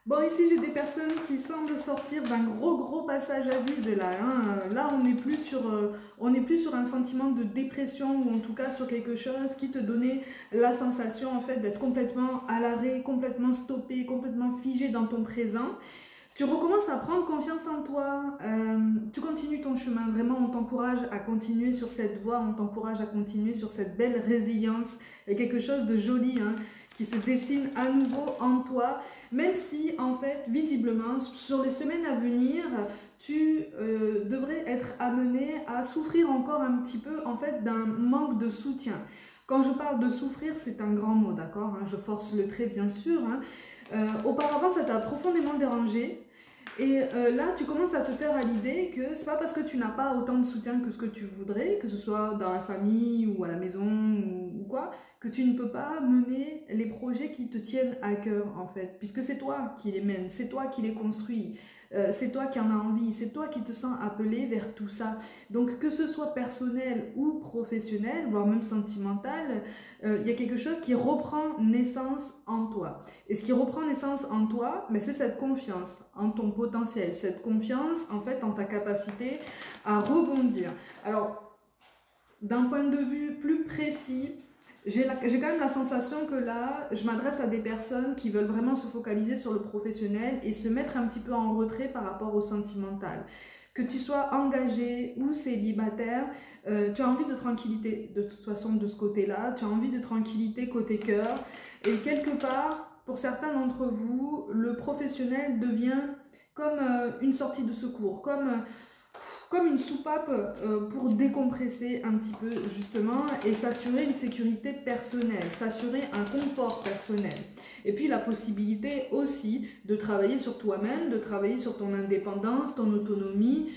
Bon, ici j'ai des personnes qui semblent sortir d'un gros passage à vide là, hein. Là, on n'est plus sur un sentiment de dépression ou en tout cas sur quelque chose qui te donnait la sensation en fait d'être complètement à l'arrêt, complètement stoppé, complètement figé dans ton présent. Tu recommences à prendre confiance en toi, tu continues ton chemin. Vraiment, on t'encourage à continuer sur cette voie, on t'encourage à continuer sur cette belle résilience. Il y a quelque chose de joli, hein, qui se dessine à nouveau en toi, même si, en fait, visiblement, sur les semaines à venir, tu devrais être amené à souffrir encore un petit peu, en fait, d'un manque de soutien. Quand je parle de souffrir, c'est un grand mot, d'accord, hein, je force le trait, bien sûr, hein. Auparavant, ça t'a profondément dérangé. Et là, tu commences à te faire à l'idée que c'est pas parce que tu n'as pas autant de soutien que ce que tu voudrais, que ce soit dans la famille ou à la maison ou quoi, que tu ne peux pas mener les projets qui te tiennent à cœur en fait, puisque c'est toi qui les mènes, c'est toi qui les construis, c'est toi qui en as envie, c'est toi qui te sens appelé vers tout ça. Donc que ce soit personnel ou professionnel, voire même sentimental, il y a quelque chose qui reprend naissance en toi. Et ce qui reprend naissance en toi, mais c'est cette confiance en ton potentiel, cette confiance en fait en ta capacité à rebondir. Alors, d'un point de vue plus précis, j'ai quand même la sensation que là, je m'adresse à des personnes qui veulent vraiment se focaliser sur le professionnel et se mettre un petit peu en retrait par rapport au sentimental. Que tu sois engagé ou célibataire, tu as envie de tranquillité de toute façon de ce côté-là, tu as envie de tranquillité côté cœur. Et quelque part, pour certains d'entre vous, le professionnel devient comme une sortie de secours, comme une soupape pour décompresser un petit peu justement et s'assurer une sécurité personnelle, s'assurer un confort personnel. Et puis la possibilité aussi de travailler sur toi-même, de travailler sur ton indépendance, ton autonomie,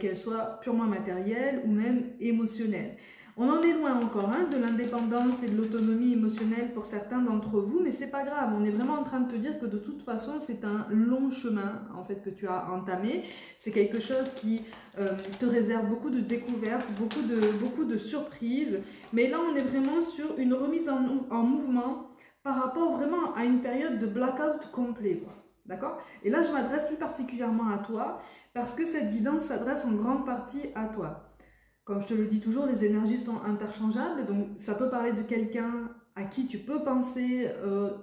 qu'elle soit purement matérielle ou même émotionnelle. On en est loin encore hein, de l'indépendance et de l'autonomie émotionnelle pour certains d'entre vous, mais c'est pas grave. On est vraiment en train de te dire que de toute façon, c'est un long chemin en fait que tu as entamé. C'est quelque chose qui te réserve beaucoup de découvertes, beaucoup de surprises. Mais là, on est vraiment sur une remise en mouvement par rapport vraiment à une période de blackout complet, quoi. D'accord? Et là, je m'adresse plus particulièrement à toi parce que cette guidance s'adresse en grande partie à toi. Comme je te le dis toujours, les énergies sont interchangeables, donc ça peut parler de quelqu'un à qui tu peux penser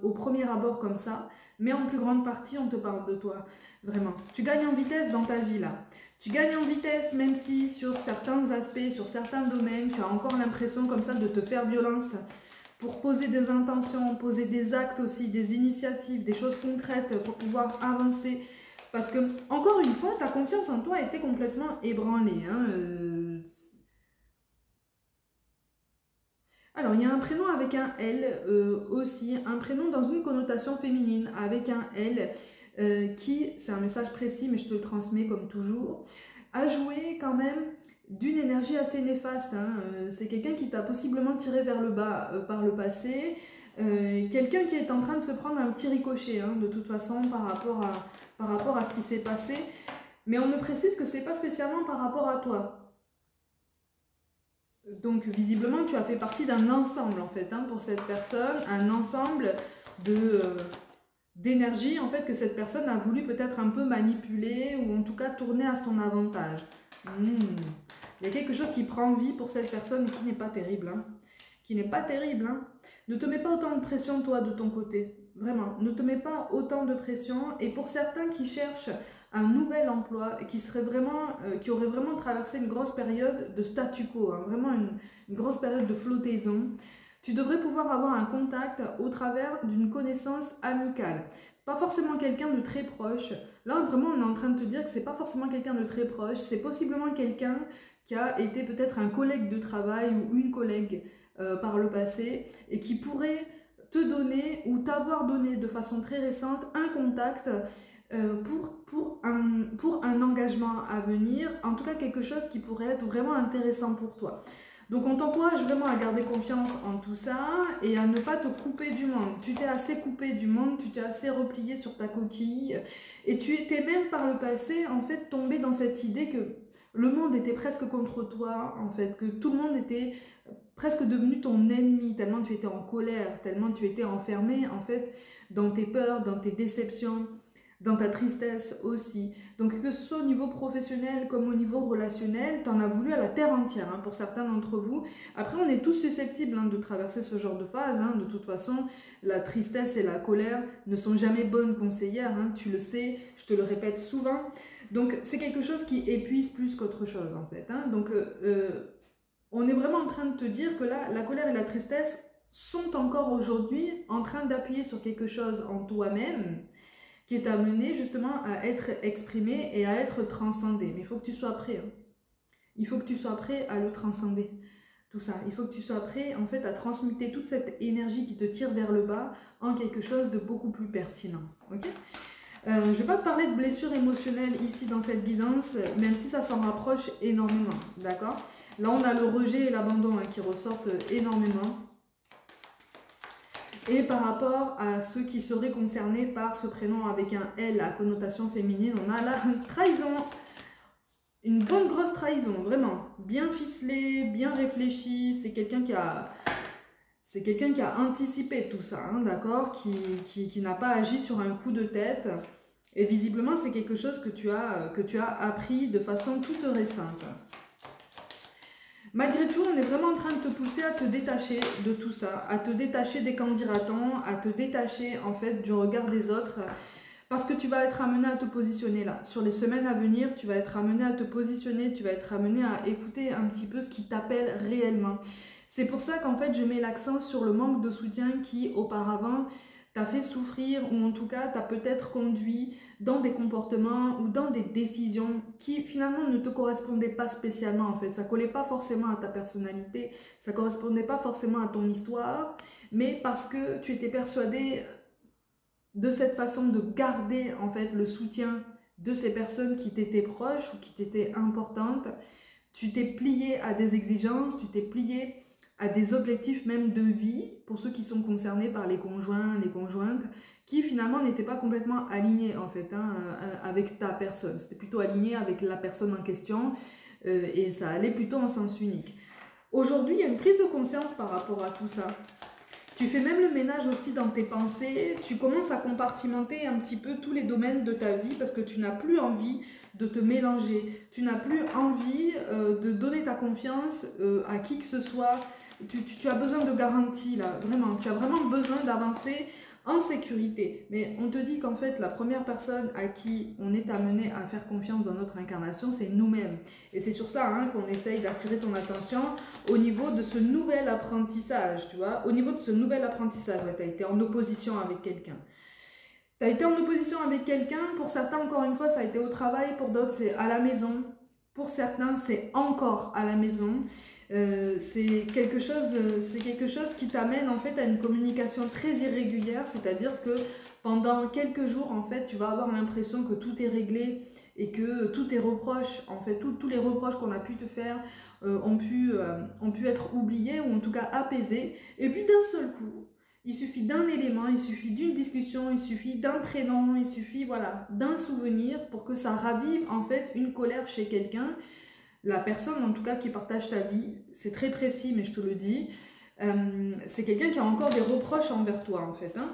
au premier abord comme ça, mais en plus grande partie, on te parle de toi, vraiment. Tu gagnes en vitesse dans ta vie là. Tu gagnes en vitesse même si sur certains aspects, sur certains domaines, tu as encore l'impression comme ça de te faire violence pour poser des intentions, poser des actes aussi, des initiatives, des choses concrètes pour pouvoir avancer. Parce que, encore une fois, ta confiance en toi a été complètement ébranlée, hein, Alors, il y a un prénom avec un L aussi, un prénom dans une connotation féminine avec un L qui, c'est un message précis mais je te le transmets comme toujours, a joué quand même d'une énergie assez néfaste, hein. C'est quelqu'un qui t'a possiblement tiré vers le bas par le passé, quelqu'un qui est en train de se prendre un petit ricochet hein, de toute façon par rapport à ce qui s'est passé, mais on me précise que c'est pas spécialement par rapport à toi. Donc visiblement tu as fait partie d'un ensemble en fait hein, pour cette personne, un ensemble de d'énergie en fait que cette personne a voulu peut-être un peu manipuler ou en tout cas tourner à son avantage. Il y a quelque chose qui prend vie pour cette personne et qui n'est pas terrible. Hein. Qui n'est pas terrible. Hein. Ne te mets pas autant de pression toi de ton côté. Vraiment, ne te mets pas autant de pression. Et pour certains qui cherchent un nouvel emploi, qui serait vraiment, qui aurait vraiment traversé une grosse période de statu quo, hein, vraiment une grosse période de flottaison, tu devrais pouvoir avoir un contact au travers d'une connaissance amicale. Pas forcément quelqu'un de très proche. Là, vraiment, on est en train de te dire que c'est pas forcément quelqu'un de très proche. C'est possiblement quelqu'un qui a été peut-être un collègue de travail ou une collègue par le passé et qui pourrait te donner ou t'avoir donné de façon très récente un contact pour un engagement à venir, en tout cas quelque chose qui pourrait être vraiment intéressant pour toi. Donc on t'encourage vraiment à garder confiance en tout ça et à ne pas te couper du monde. Tu t'es assez coupé du monde, tu t'es assez replié sur ta coquille et tu étais même par le passé en fait tombé dans cette idée que le monde était presque contre toi, en fait, que tout le monde était presque devenu ton ennemi, tellement tu étais en colère, tellement tu étais enfermé en fait dans tes peurs, dans tes déceptions. dans ta tristesse aussi. Donc que ce soit au niveau professionnel comme au niveau relationnel, tu en as voulu à la terre entière, hein, pour certains d'entre vous. Après, on est tous susceptibles, hein, de traverser ce genre de phase, hein. De toute façon, la tristesse et la colère ne sont jamais bonnes conseillères, hein, tu le sais, je te le répète souvent. Donc c'est quelque chose qui épuise plus qu'autre chose en fait, hein. Donc on est vraiment en train de te dire que là, la colère et la tristesse sont encore aujourd'hui en train d'appuyer sur quelque chose en toi-même qui est amené justement à être exprimé et à être transcendé. Mais il faut que tu sois prêt, hein. Il faut que tu sois prêt à le transcender, tout ça. Il faut que tu sois prêt en fait à transmuter toute cette énergie qui te tire vers le bas en quelque chose de beaucoup plus pertinent. Ok ? Je ne vais pas te parler de blessures émotionnelles ici dans cette guidance, même si ça s'en rapproche énormément, d'accord? Là, on a le rejet et l'abandon, hein, qui ressortent énormément. Et par rapport à ceux qui seraient concernés par ce prénom avec un L à connotation féminine, on a la trahison. Une bonne grosse trahison, vraiment. Bien ficelée, bien réfléchie. C'est quelqu'un qui a... C'est quelqu'un qui a anticipé tout ça, hein, d'accord, qui n'a pas agi sur un coup de tête. Et visiblement, c'est quelque chose que tu as appris de façon toute récente. Malgré tout, on est vraiment en train de te pousser à te détacher de tout ça, à te détacher des candidatons, à te détacher en fait du regard des autres. Parce que tu vas être amené à te positionner là. Sur les semaines à venir, tu vas être amené à te positionner, tu vas être amené à écouter un petit peu ce qui t'appelle réellement. C'est pour ça qu'en fait, je mets l'accent sur le manque de soutien qui, auparavant, t'a fait souffrir ou en tout cas t'a peut-être conduit dans des comportements ou dans des décisions qui finalement ne te correspondaient pas spécialement en fait. Ça collait pas forcément à ta personnalité, ça correspondait pas forcément à ton histoire, mais parce que tu étais persuadé de cette façon de garder en fait le soutien de ces personnes qui t'étaient proches ou qui t'étaient importantes, tu t'es plié à des exigences, tu t'es plié à des objectifs même de vie, pour ceux qui sont concernés par les conjoints, les conjointes, qui finalement n'étaient pas complètement alignés en fait, hein, avec ta personne. C'était plutôt aligné avec la personne en question et ça allait plutôt en sens unique. Aujourd'hui, il y a une prise de conscience par rapport à tout ça. Tu fais même le ménage aussi dans tes pensées, tu commences à compartimenter un petit peu tous les domaines de ta vie parce que tu n'as plus envie de te mélanger, tu n'as plus envie de donner ta confiance à qui que ce soit. Tu as besoin de garantie là, vraiment, tu as vraiment besoin d'avancer en sécurité. Mais on te dit qu'en fait, la première personne à qui on est amené à faire confiance dans notre incarnation, c'est nous-mêmes. Et c'est sur ça, hein, qu'on essaye d'attirer ton attention au niveau de ce nouvel apprentissage, tu vois. Au niveau de ce nouvel apprentissage, ouais, tu as été en opposition avec quelqu'un. Tu as été en opposition avec quelqu'un, pour certains, encore une fois, ça a été au travail, pour d'autres, c'est à la maison. Pour certains, c'est encore à la maison. C'est quelque chose qui t'amène en fait à une communication très irrégulière, c'est-à-dire que pendant quelques jours, en fait, tu vas avoir l'impression que tout est réglé et que tous tes reproches, en fait, tous les reproches qu'on a pu te faire ont pu être oubliés ou en tout cas apaisés. Et puis d'un seul coup, il suffit d'un élément, il suffit d'une discussion, il suffit d'un prénom, il suffit voilà, d'un souvenir pour que ça ravive en fait une colère chez quelqu'un. La personne en tout cas qui partage ta vie, c'est très précis mais je te le dis, c'est quelqu'un qui a encore des reproches envers toi en fait, hein.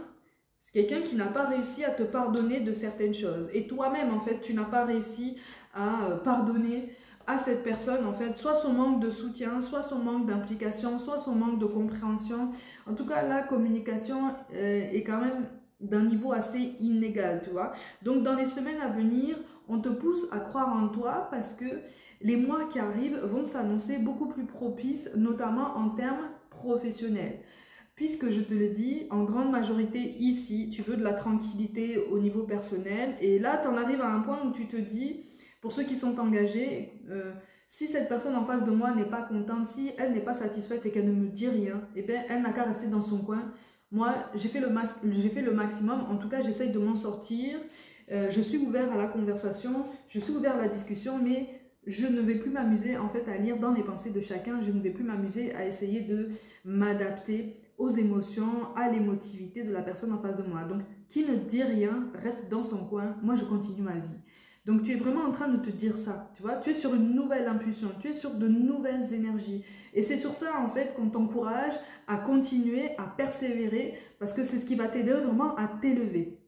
C'est quelqu'un qui n'a pas réussi à te pardonner de certaines choses. Et toi-même en fait, tu n'as pas réussi à pardonner à cette personne en fait, soit son manque de soutien, soit son manque d'implication, soit son manque de compréhension. En tout cas, la communication est quand même d'un niveau assez inégal, tu vois. Donc dans les semaines à venir, on te pousse à croire en toi parce que les mois qui arrivent vont s'annoncer beaucoup plus propices, notamment en termes professionnels. Puisque je te le dis, en grande majorité ici, tu veux de la tranquillité au niveau personnel. Et là, tu en arrives à un point où tu te dis, pour ceux qui sont engagés, si cette personne en face de moi n'est pas contente, si elle n'est pas satisfaite et qu'elle ne me dit rien, eh bien, elle n'a qu'à rester dans son coin. Moi, j'ai fait le maximum. En tout cas, j'essaye de m'en sortir. Je suis ouvert à la conversation, je suis ouvert à la discussion, mais je ne vais plus m'amuser en fait à lire dans les pensées de chacun. Je ne vais plus m'amuser à essayer de m'adapter aux émotions, à l'émotivité de la personne en face de moi. Donc, qui ne dit rien, reste dans son coin. Moi, je continue ma vie. Donc, tu es vraiment en train de te dire ça, tu vois. Tu es sur une nouvelle impulsion, tu es sur de nouvelles énergies. Et c'est sur ça, en fait, qu'on t'encourage à continuer, à persévérer, parce que c'est ce qui va t'aider vraiment à t'élever.